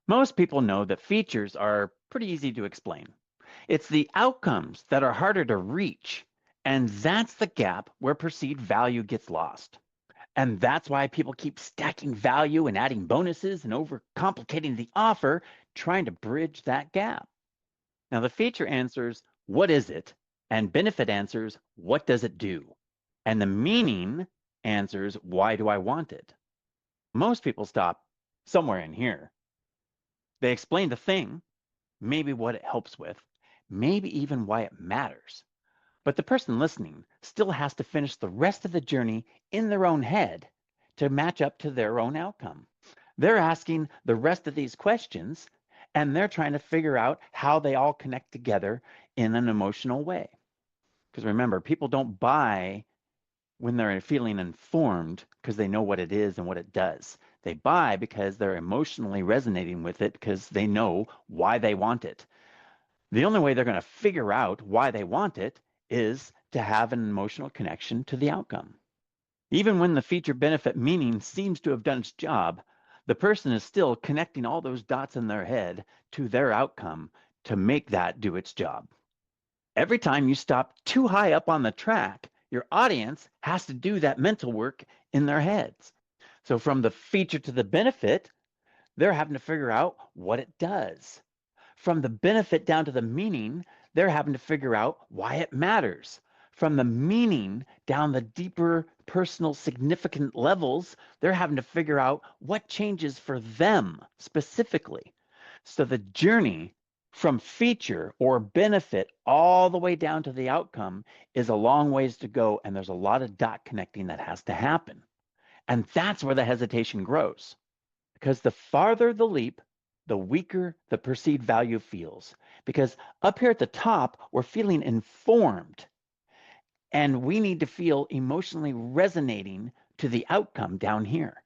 Most people know that features are pretty easy to explain. It's the outcomes that are harder to reach, and that's the gap where perceived value gets lost. And that's why people keep stacking value and adding bonuses and overcomplicating the offer, trying to bridge that gap. Now, the feature answers, what is it? And benefit answers, what does it do? And the meaning answers, why do I want it? Most people stop somewhere in here. They explain the thing, maybe what it helps with, maybe even why it matters. But the person listening still has to finish the rest of the journey in their own head to match up to their own outcome. They're asking the rest of these questions and they're trying to figure out how they all connect together in an emotional way. Because remember, people don't buy when they're feeling informed because they know what it is and what it does. They buy because they're emotionally resonating with it because they know why they want it. The only way they're going to figure out why they want it is to have an emotional connection to the outcome. Even when the feature benefit meaning seems to have done its job, the person is still connecting all those dots in their head to their outcome to make that do its job. Every time you stop too high up on the track, your audience has to do that mental work in their heads. So from the feature to the benefit, they're having to figure out what it does. From the benefit down to the meaning, they're having to figure out why it matters. From the meaning down the deeper personal significant levels, they're having to figure out what changes for them specifically. So the journey from feature or benefit all the way down to the outcome is a long ways to go, and there's a lot of dot connecting that has to happen. And that's where the hesitation grows. Because the farther the leap, the weaker the perceived value feels. Because up here at the top, we're feeling informed, and we need to feel emotionally resonating to the outcome down here.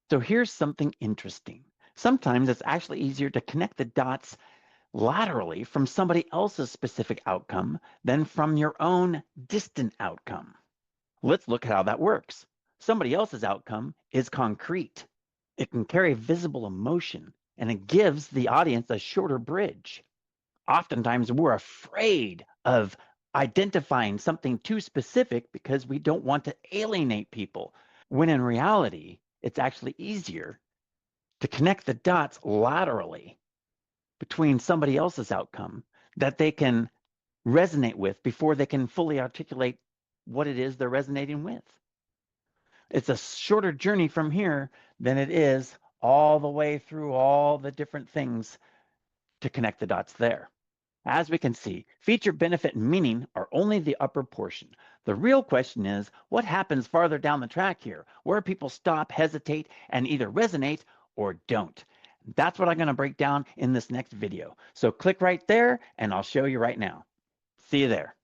So here's something interesting. Sometimes it's actually easier to connect the dots laterally from somebody else's specific outcome than from your own distant outcome. Let's look at how that works. Somebody else's outcome is concrete. It can carry visible emotion, and it gives the audience a shorter bridge. Oftentimes, we're afraid of identifying something too specific because we don't want to alienate people, when in reality, it's actually easier to connect the dots laterally between somebody else's outcome that they can resonate with before they can fully articulate what it is they're resonating with. It's a shorter journey from here than it is all the way through all the different things to connect the dots there. As we can see, feature, benefit, and meaning are only the upper portion. The real question is, what happens farther down the track here, where people stop, hesitate, and either resonate or don't? That's what I'm going to break down in this next video. So click right there, and I'll show you right now. See you there.